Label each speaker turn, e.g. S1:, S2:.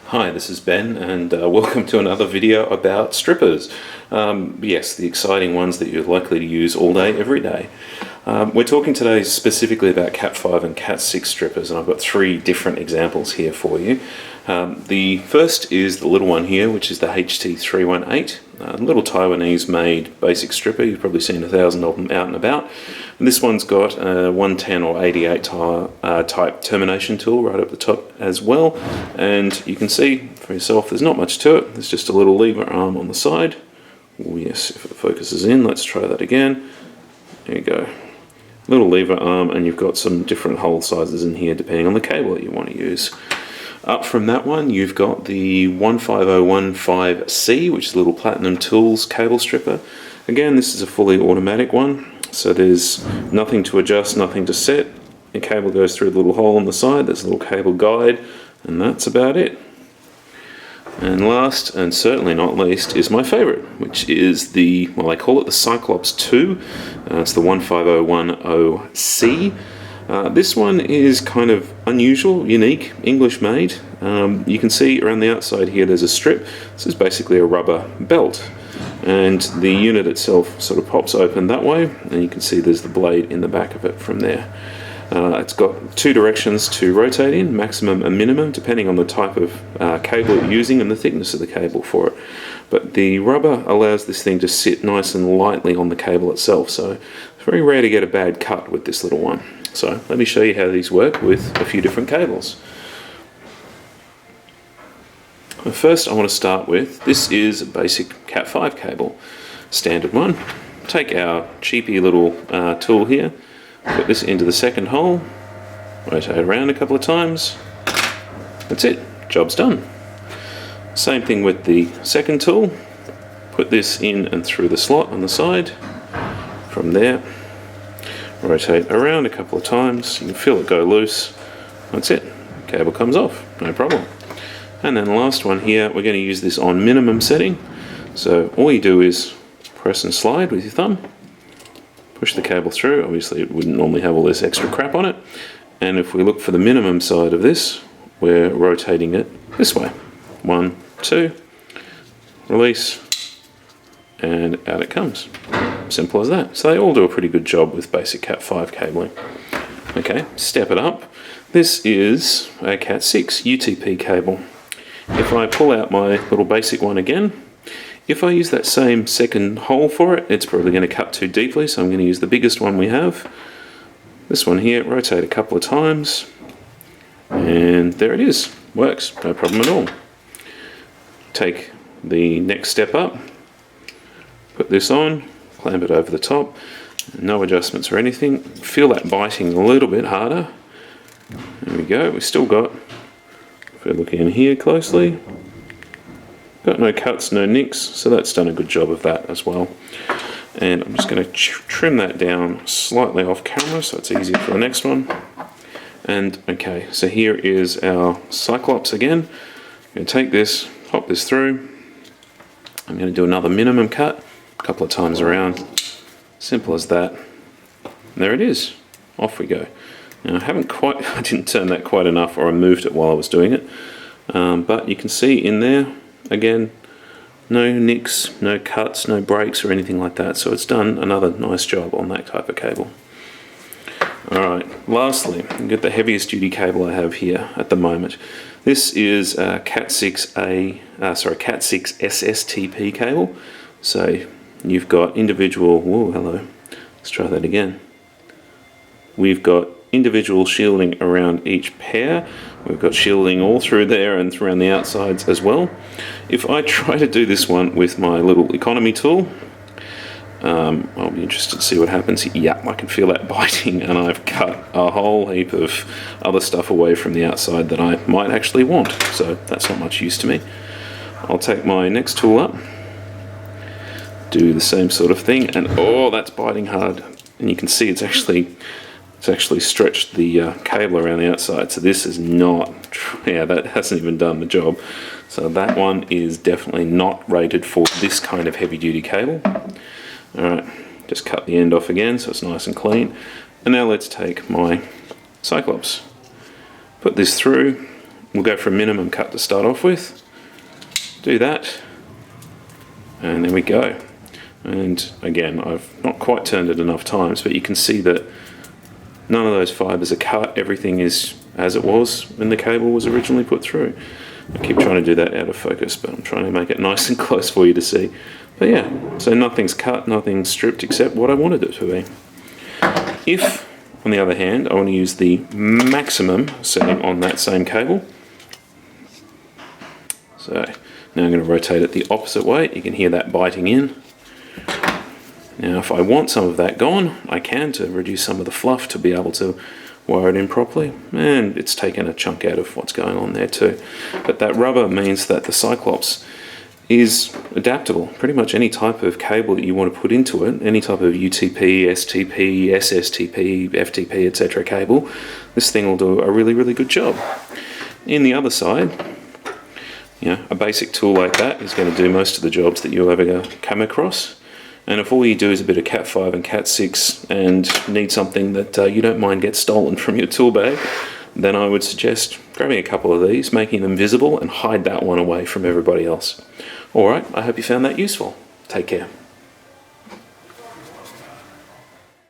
S1: Hi, this is Ben, and welcome to another video about strippers. Yes, the exciting ones that you're likely to use all day, every day. We're talking today specifically about Cat 5 and Cat 6 strippers, and I've got three different examples here for you. The first is the little one here, which is the HT318, a little Taiwanese-made basic stripper. You've probably seen 1,000 of them out and about. And this one's got a 110 or 88 type termination tool right up the top as well. And you can see for yourself, there's not much to it. There's just a little lever arm on the side. Oh yes, if it focuses in, let's try that again. There you go. Little lever arm, and you've got some different hole sizes in here depending on the cable that you want to use. Up from that one, you've got the 15015C, which is a little Platinum Tools cable stripper. Again, this is a fully automatic one, so there's nothing to adjust, nothing to set. The cable goes through the little hole on the side. There's a little cable guide, and that's about it. And last, and certainly not least, is my favorite, which is the, well, I call it the Cyclops 2. It's the 15010C. This one is kind of unusual, unique, English made. You can see around the outside here there's a strip. This is basically a rubber belt, and the unit itself sort of pops open that way, and you can see there's the blade in the back of it from there. It's got two directions to rotate in, maximum and minimum, depending on the type of cable you're using and the thickness of the cable for it. But the rubber allows this thing to sit nice and lightly on the cable itself, so it's very rare to get a bad cut with this little one. So let me show you how these work with a few different cables. First I want to start with, this is a basic Cat 5 cable, standard one. Take our cheapy little tool here, put this into the second hole, rotate around a couple of times, that's it, job's done. Same thing with the second tool, put this in and through the slot on the side, from there, rotate around a couple of times, you can feel it go loose, that's it, cable comes off, no problem. And then the last one here, we're going to use this on minimum setting, so all you do is press and slide with your thumb, push the cable through. Obviously it wouldn't normally have all this extra crap on it, and if we look for the minimum side of this, we're rotating it this way, 1, 2, release, and out it comes. Simple as that. So they all do a pretty good job with basic Cat 5 cabling. Okay, step it up. This is a Cat 6 UTP cable. If I pull out my little basic one again, if I use that same second hole for it, it's probably going to cut too deeply, so I'm going to use the biggest one we have. This one here, rotate a couple of times, and there it is. Works, no problem at all. Take the next step up, put this on, clamp it over the top, no adjustments or anything. Feel that biting a little bit harder. There we go, we've still got, if we look in here closely, got no cuts, no nicks, so that's done a good job of that as well. And I'm just going to trim that down slightly off camera so it's easier for the next one. And okay, so here is our Cyclops again. I'm going to take this, pop this through. I'm going to do another minimum cut, a couple of times around. Simple as that. And there it is. Off we go. Now I didn't turn that quite enough, or I moved it while I was doing it. But you can see in there, again, no nicks, no cuts, no breaks or anything like that. So it's done another nice job on that type of cable. Alright, lastly, you get the heaviest duty cable I have here at the moment. This is a Cat 6 SSTP cable. So you've got individual, whoa, hello, let's try that again. We've got individual shielding around each pair. We've got shielding all through there and around the outsides as well. If I try to do this one with my little economy tool, I'll be interested to see what happens. Yeah, I can feel that biting, and I've cut a whole heap of other stuff away from the outside that I might actually want, so that's not much use to me. I'll take my next tool up, do the same sort of thing, and oh, that's biting hard. And you can see it's actually stretched the cable around the outside, so this is not, yeah, that hasn't even done the job. So that one is definitely not rated for this kind of heavy duty cable. Alright, just cut the end off again so it's nice and clean. And now let's take my Cyclops, put this through, we'll go for a minimum cut to start off with. Do that, and there we go. And again, I've not quite turned it enough times, but you can see that none of those fibers are cut. Everything is as it was when the cable was originally put through. I keep trying to do that out of focus, but I'm trying to make it nice and close for you to see. But yeah, so nothing's cut, nothing's stripped except what I wanted it to be. If, on the other hand, I want to use the maximum setting on that same cable, so now I'm going to rotate it the opposite way. You can hear that biting in. Now if I want some of that gone, I can, to reduce some of the fluff, to be able to wire it in properly, and it's taken a chunk out of what's going on there too. But that rubber means that the Cyclops is adaptable. Pretty much any type of cable that you want to put into it, any type of UTP, STP, SSTP, FTP, etc. cable, this thing will do a really, really good job. In the other side, a basic tool like that is going to do most of the jobs that you'll ever come across. And if all you do is a bit of Cat 5 and Cat 6 and need something that you don't mind gets stolen from your tool bag, then I would suggest grabbing a couple of these, making them visible, and hide that one away from everybody else. Alright, I hope you found that useful. Take care.